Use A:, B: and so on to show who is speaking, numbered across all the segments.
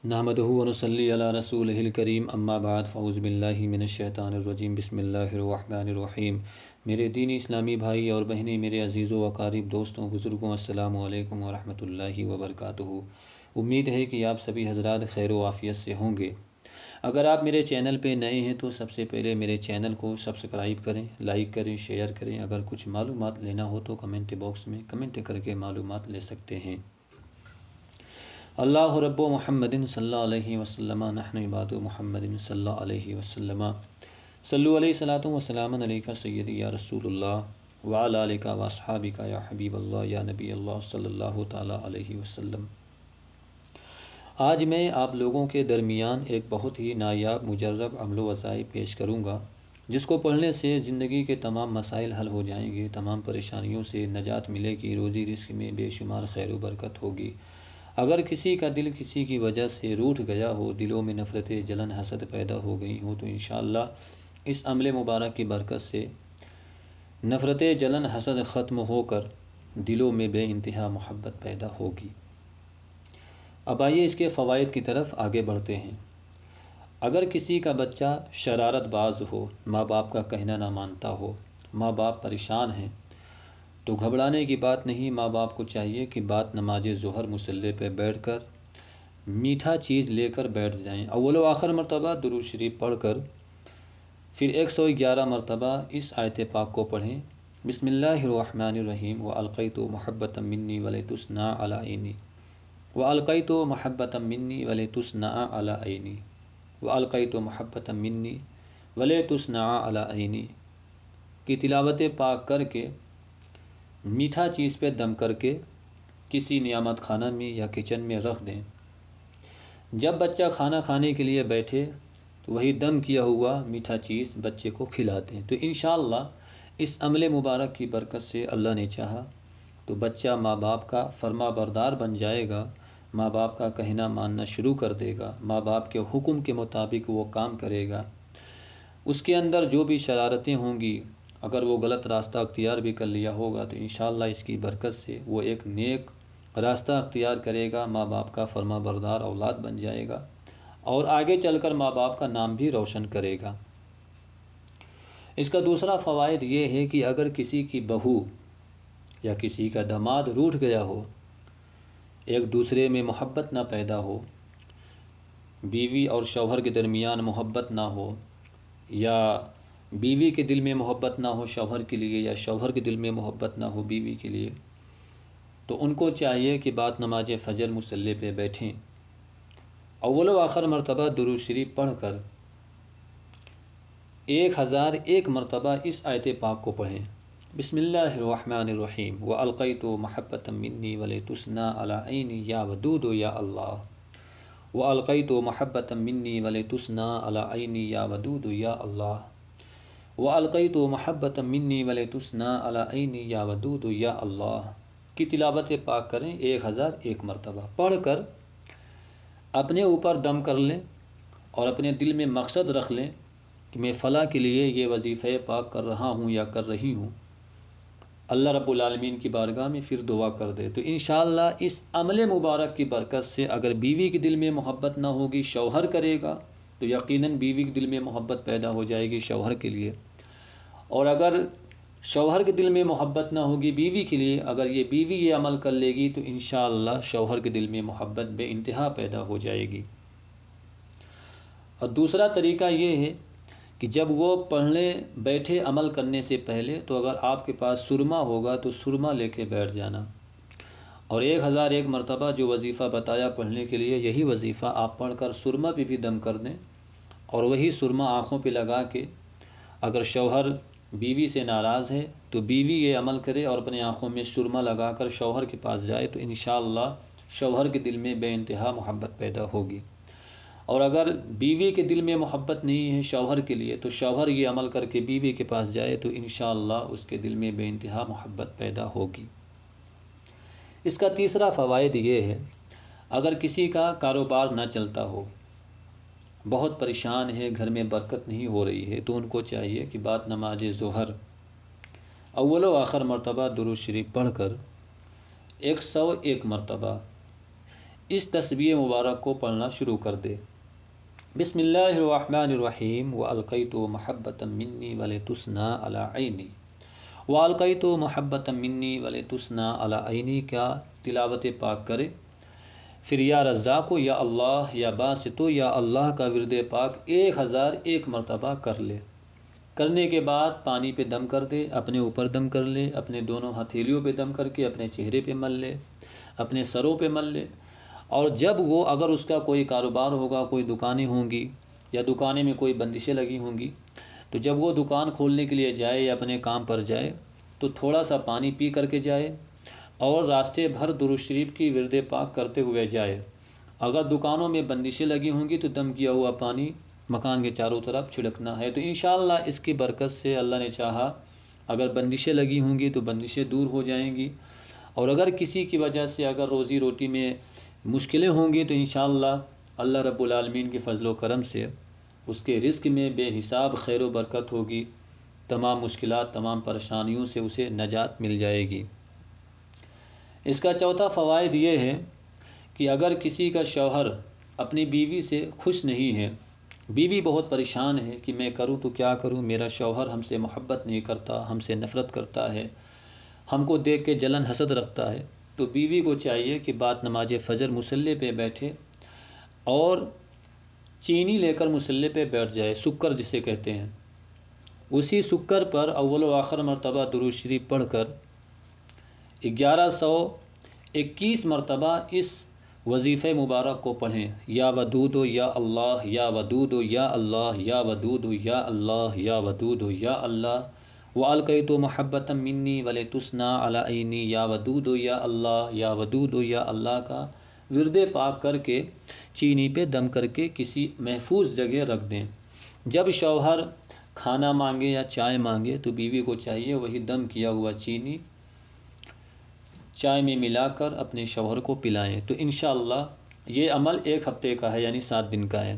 A: نحمدہ ونصلی علی رسولہ الکریم اما بعد فاعوذ باللہ من الشیطان الرجیم بسم اللہ الرحمن الرحیم۔ میرے دینی اسلامی بھائی اور بہنیں، میرے عزیز و اقارب، دوستوں، بزرگوں، السلام علیکم ورحمۃ اللہ وبرکاتہ۔ امید ہے کہ آپ سبھی حضرات خیر و عافیت سے ہوں گے۔ اگر آپ میرے چینل پہ نئے ہیں تو سب سے پہلے میرے چینل کو سبسکرائب کریں، لائک کریں، شیئر کریں۔ اگر کچھ معلومات لینا ہو تو کمنٹ باکس میں کمنٹ کر کے معلومات لے سکتے ہیں۔ اللہ رب محمد صلی اللہ علیہ وسلم نحن عباد محمد صلی اللہ علیہ وسلم صلو علیہ الصلاۃ والسلام علیک سیدی یا رسول اللہ وعلی آلک واصحابک یا حبیب اللہ یا نبی اللہ صلی اللہ تعالی علیہ وسلم۔ آج میں آپ لوگوں کے درمیان ایک بہت ہی نایاب مجرب عمل و وظائف پیش کروں گا، جس کو پڑھنے سے زندگی کے تمام مسائل حل ہو جائیں گے، تمام پریشانیوں سے نجات ملے گی، روزی رزق میں بے شمار خیر و برکت ہوگی۔ اگر کسی کا دل کسی کی وجہ سے روٹھ گیا ہو، دلوں میں نفرت، جلن، حسد پیدا ہو گئی ہو، تو انشاءاللہ اس عمل مبارک کی برکت سے نفرت، جلن، حسد ختم ہو کر دلوں میں بے انتہا محبت پیدا ہوگی۔ اب آئیے اس کے فوائد کی طرف آگے بڑھتے ہیں۔ اگر کسی کا بچہ شرارت باز ہو، ماں باپ کا کہنا نہ مانتا ہو، ماں باپ پریشان ہیں، تو گھبرانے کی بات نہیں۔ ماں باپ کو چاہیے کہ بعد نماز ظہر مصلی پہ بیٹھ کر میٹھا چیز لے کر بیٹھ جائیں، اول و آخر مرتبہ درود شریف پڑھ کر پھر 111 مرتبہ اس آیت پاک کو پڑھیں، بسم اللہ الرحمن الرحیم وَأَلْقَيْتُ مَحَبَّةً مِّنِّي وَلِتُصْنَعَ عَلَىٰ عَيْنِي وَأَلْقَيْتُ مَحَبَّةً مِّنِّي وَلِتُصْنَعَ عَلَىٰ عَيْنِي وَأَلْقَيْتُ مَحَبَّةً مِّنِّي وَلِتُصْنَعَ عَلَىٰ عَيْنِي کی تلاوت پاک کر کے میٹھا چیز پہ دم کر کے کسی نعمت خانہ میں یا کچن میں رکھ دیں۔ جب بچہ کھانا کھانے کے لیے بیٹھے تو وہی دم کیا ہوا میٹھا چیز بچے کو کھلاتے ہیں، تو انشاءاللہ اس عمل مبارک کی برکت سے اللہ نے چاہا تو بچہ ماں باپ کا فرما بردار بن جائے گا، ماں باپ کا کہنا ماننا شروع کر دے گا، ماں باپ کے حکم کے مطابق وہ کام کرے گا۔ اس کے اندر جو بھی شرارتیں ہوں گی، اگر وہ غلط راستہ اختیار بھی کر لیا ہوگا تو انشاءاللہ اس کی برکت سے وہ ایک نیک راستہ اختیار کرے گا، ماں باپ کا فرما بردار اولاد بن جائے گا اور آگے چل کر ماں باپ کا نام بھی روشن کرے گا۔ اس کا دوسرا فوائد یہ ہے کہ اگر کسی کی بہو یا کسی کا داماد روٹھ گیا ہو، ایک دوسرے میں محبت نہ پیدا ہو، بیوی اور شوہر کے درمیان محبت نہ ہو، یا بیوی کے دل میں محبت نہ ہو شوہر کے لیے، یا شوہر کے دل میں محبت نہ ہو بیوی کے لیے، تو ان کو چاہیے کہ بعد نماز فجر مصلی پہ بیٹھیں، اول و آخر مرتبہ درود شریف پڑھ کر 1001 مرتبہ اس آیت پاک کو پڑھیں، بسم اللہ الرحمن الرحیم وَأَلْقَيْتُ مَحَبَّةً مِّنِّي وَلِتُصْنَعَ عَلَىٰ عَيْنِي یا ودود یا اللہ وَأَلْقَيْتُ مَحَبَّةً مِّنِّي وَلِتُصْنَعَ عَلَىٰ عَيْنِي یا ودود یا اللہ وَأَلْقَيْتُ مَحَبَّةً مِّنِّي وَلِتُصْنَعَ عَلَىٰ عَيْنِي یا ودود یا اللہ کی تلاوت پاک کریں 1001 مرتبہ، پڑھ کر اپنے اوپر دم کر لیں اور اپنے دل میں مقصد رکھ لیں کہ میں فلاں کے لیے یہ وظیفہ پاک کر رہا ہوں یا کر رہی ہوں، اللہ رب العالمین کی بارگاہ میں پھر دعا کر دے تو انشاءاللہ اس عمل مبارک کی برکت سے اگر بیوی کے دل میں محبت نہ ہوگی، شوہر کرے گا تو یقیناً بیوی کے دل میں محبت پیدا ہو جائے گی شوہر کے لیے، اور اگر شوہر کے دل میں محبت نہ ہوگی بیوی کے لیے، اگر یہ بیوی یہ عمل کر لے گی تو انشاءاللہ شوہر کے دل میں محبت بے انتہا پیدا ہو جائے گی۔ اور دوسرا طریقہ یہ ہے کہ جب وہ پڑھنے بیٹھے عمل کرنے سے پہلے تو اگر آپ کے پاس سرما ہوگا تو سرما لے کے بیٹھ جانا، اور 1001 مرتبہ جو وظیفہ بتایا پڑھنے کے لیے، یہی وظیفہ آپ پڑھ کر سرما پہ بھی دم کر دیں، اور وہی سرما آنکھوں پہ لگا کے اگر شوہر بیوی سے ناراض ہے تو بیوی یہ عمل کرے اور اپنے آنکھوں میں سرما لگا کر شوہر کے پاس جائے تو انشاءاللہ شوہر کے دل میں بے انتہا محبت پیدا ہوگی، اور اگر بیوی کے دل میں محبت نہیں ہے شوہر کے لیے تو شوہر یہ عمل کر کے بیوی کے پاس جائے تو انشاءاللہ اس کے دل میں بے انتہا محبت پیدا ہوگی۔ اس کا تیسرا فوائد یہ ہے، اگر کسی کا کاروبار نہ چلتا ہو، بہت پریشان ہے، گھر میں برکت نہیں ہو رہی ہے، تو ان کو چاہیے کہ بعد نماز ظہر اول و آخر مرتبہ درود شریف پڑھ کر 101 مرتبہ اس تسبیح مبارک کو پڑھنا شروع کر دے۔ بسم اللہ الرحمن الرحیم وَأَلْقَيْتُ مَحَبَّةً مِّنِّي وَلِتُسْنَىٰ عَلَىٰ عَيْنِي وَأَلْقَيْتُ مَحَبَّةً مِّنِّي وَلِتُسْنَىٰ عَلَىٰ عَيْنِي کا تلاوت پاک کرے، پھر یا رزاق یا اللہ یا باسط یا اللہ کا ورد پاک 1001 مرتبہ کر لے۔ کرنے کے بعد پانی پہ دم کر دے، اپنے اوپر دم کر لے، اپنے دونوں ہتھیلیوں پہ دم کر کے اپنے چہرے پہ مل لے، اپنے سروں پہ مل لے۔ اور جب وہ اگر اس کا کوئی کاروبار ہوگا، کوئی دکانیں ہوں گی یا دکانیں میں کوئی بندشیں لگی ہوں گی، تو جب وہ دکان کھولنے کے لیے جائے یا اپنے کام پر جائے تو تھوڑا سا پانی پی کر کے جائے اور راستے بھر درود شریف کی ورد پاک کرتے ہوئے جائے۔ اگر دکانوں میں بندشیں لگی ہوں گی تو دم کیا ہوا پانی مکان کے چاروں طرف چھڑکنا ہے، تو انشاءاللہ اس کی برکت سے اللہ نے چاہا اگر بندشیں لگی ہوں گی تو بندشیں دور ہو جائیں گی، اور اگر کسی کی وجہ سے اگر روزی روٹی میں مشکلیں ہوں گی تو انشاءاللہ اللہ رب العالمین کے فضل و کرم سے اس کے رزق میں بے حساب خیر و برکت ہوگی، تمام مشکلات تمام پریشانیوں سے اسے نجات مل جائے گی۔ اس کا چوتھا فوائد یہ ہے کہ اگر کسی کا شوہر اپنی بیوی سے خوش نہیں ہے، بیوی بہت پریشان ہے کہ میں کروں تو کیا کروں، میرا شوہر ہم سے محبت نہیں کرتا، ہم سے نفرت کرتا ہے، ہم کو دیکھ کے جلن حسد رکھتا ہے، تو بیوی کو چاہیے کہ بعد نماز فجر مصلی پہ بیٹھے اور چینی لے کر مصلی پہ بیٹھ جائے، سکر جسے کہتے ہیں، اسی سکر پر اول و آخر مرتبہ درود شریف پڑھ کر 1121 مرتبہ اس وظیفہ مبارک کو پڑھیں، یا ودود یا اللہ یا ودود یا اللہ یا ودود یا اللہ یا ودود یا اللہ وَأَلْقَيْتُ مَحَبَّةً مِّنِّي وَلِتُسْنَىٰ عَلَىٰ عَيْنِي یا ودود یا اللہ یا ودود یا اللہ کا ورد پاک کر کے چینی پہ دم کر کے کسی محفوظ جگہ رکھ دیں۔ جب شوہر کھانا مانگے یا چائے مانگے تو بیوی کو چاہیے وہی دم کیا ہوا چینی چائے میں ملا کر اپنے شوہر کو پلائیں، تو انشاءاللہ یہ عمل 1 ہفتے کا ہے، یعنی 7 دن کا ہے،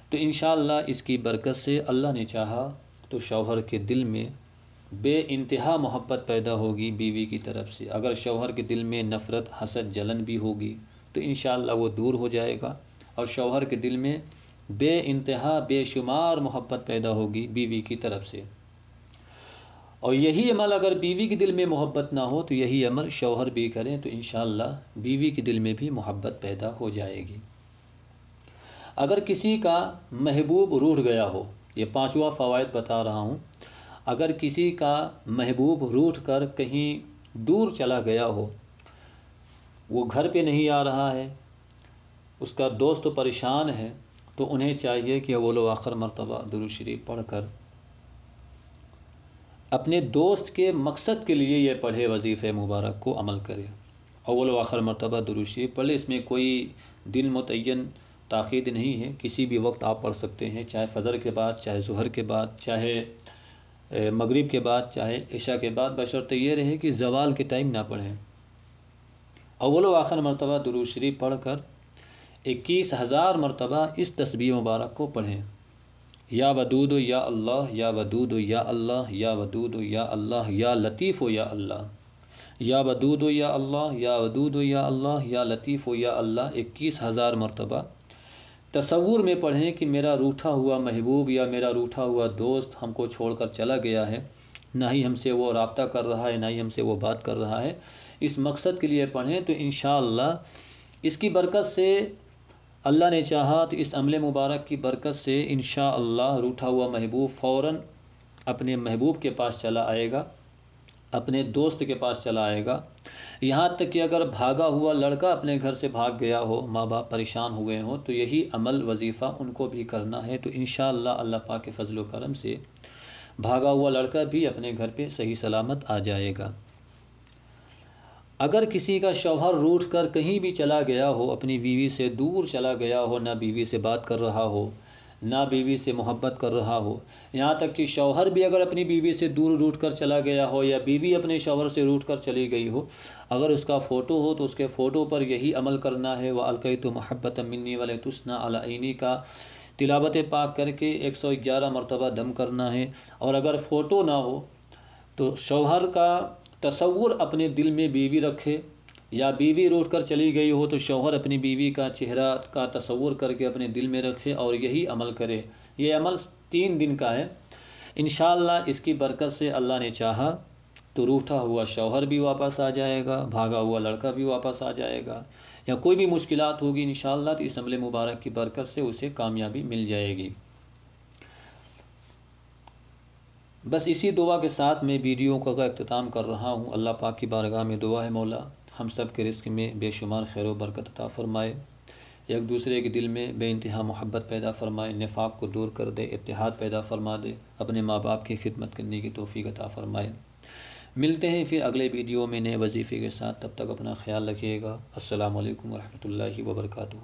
A: تو انشاءاللہ اس کی برکت سے اللہ نے چاہا تو شوہر کے دل میں بے انتہا محبت پیدا ہوگی بیوی کی طرف سے۔ اگر شوہر کے دل میں نفرت حسد جلن بھی ہوگی تو انشاءاللہ وہ دور ہو جائے گا، اور شوہر کے دل میں بے انتہا بے شمار محبت پیدا ہوگی بیوی کی طرف سے۔ اور یہی عمل اگر بیوی کے دل میں محبت نہ ہو تو یہی عمل شوہر بھی کریں تو انشاءاللہ بیوی کے دل میں بھی محبت پیدا ہو جائے گی۔ اگر کسی کا محبوب روٹھ گیا ہو، یہ 5واں فوائد بتا رہا ہوں، اگر کسی کا محبوب روٹھ کر کہیں دور چلا گیا ہو، وہ گھر پہ نہیں آ رہا ہے، اس کا دوست پریشان ہے، تو انہیں چاہیے کہ اول و آخر مرتبہ درود شریف پڑھ کر اپنے دوست کے مقصد کے لیے یہ پڑھے وظیفہ مبارک کو عمل کرے، اول و آخر مرتبہ درود شریف پڑھ لے۔ اس میں کوئی دن متعین تاخیر نہیں ہے، کسی بھی وقت آپ پڑھ سکتے ہیں، چاہے فجر کے بعد، چاہے ظہر کے بعد، چاہے مغرب کے بعد، چاہے عشاء کے بعد، بشرط یہ رہے کہ زوال کے ٹائم نہ پڑھیں۔ اول و آخر مرتبہ درود شریف پڑھ کر 21,000 مرتبہ اس تسبیح مبارک کو پڑھیں، یا ودود یا اللہ یا ودود یا اللہ یا ودود یا اللہ یا لطیف یا اللہ یا ودود یا اللہ یا ودود یا اللہ یا لطیف یا اللہ 21,000 مرتبہ تصور میں پڑھیں کہ میرا روٹھا ہوا محبوب یا میرا روٹھا ہوا دوست ہم کو چھوڑ کر چلا گیا ہے، نہ ہی ہم سے وہ رابطہ کر رہا ہے، نہ ہی ہم سے وہ بات کر رہا ہے، اس مقصد کے لیے پڑھیں تو انشاءاللہ اس کی برکت سے اللہ نے چاہا تو اس عمل مبارک کی برکت سے انشاءاللہ روٹھا ہوا محبوب فوراً اپنے محبوب کے پاس چلا آئے گا، اپنے دوست کے پاس چلا آئے گا۔ یہاں تک کہ اگر بھاگا ہوا لڑکا اپنے گھر سے بھاگ گیا ہو، ماں باپ پریشان ہوئے ہوں، تو یہی عمل وظیفہ ان کو بھی کرنا ہے، تو انشاءاللہ اللہ پاک کے فضل و کرم سے بھاگا ہوا لڑکا بھی اپنے گھر پہ صحیح سلامت آ جائے گا۔ اگر کسی کا شوہر روٹھ کر کہیں بھی چلا گیا ہو، اپنی بیوی سے دور چلا گیا ہو، نہ بیوی سے بات کر رہا ہو، نہ بیوی سے محبت کر رہا ہو، یہاں تک کہ شوہر بھی اگر اپنی بیوی سے دور روٹھ کر چلا گیا ہو یا بیوی اپنے شوہر سے روٹھ کر چلی گئی ہو، اگر اس کا فوٹو ہو تو اس کے فوٹو پر یہی عمل کرنا ہے، وَأَلْقَيْتُ مَحَبَّةً مِّنِّي وَلِتُسْنَىٰ عَلَىٰ عَيْنِي کا تلاوت پاک کر کے 111 مرتبہ دم کرنا ہے۔ اور اگر فوٹو نہ ہو تو شوہر کا تصور اپنے دل میں بیوی رکھے، یا بیوی روٹ کر چلی گئی ہو تو شوہر اپنی بیوی کا چہرہ کا تصور کر کے اپنے دل میں رکھے اور یہی عمل کرے۔ یہ عمل 3 دن کا ہے، انشاءاللہ اس کی برکت سے اللہ نے چاہا تو روٹھا ہوا شوہر بھی واپس آ جائے گا، بھاگا ہوا لڑکا بھی واپس آ جائے گا، یا کوئی بھی مشکلات ہوگی انشاءاللہ تو اس عمل مبارک کی برکت سے اسے کامیابی مل جائے گی۔ بس اسی دعا کے ساتھ میں ویڈیو کا اختتام کر رہا ہوں۔ اللہ پاک کی بارگاہ میں دعا ہے مولا ہم سب کے رزق میں بے شمار خیر و برکت عطا فرمائے، ایک دوسرے کے دل میں بے انتہا محبت پیدا فرمائے، نفاق کو دور کر دے، اتحاد پیدا فرما دے، اپنے ماں باپ کی خدمت کرنے کی توفیق عطا فرمائے۔ ملتے ہیں پھر اگلے ویڈیو میں نئے وظیفے کے ساتھ، تب تک اپنا خیال رکھیے گا۔ السلام علیکم ورحمۃ اللہ وبرکاتہ۔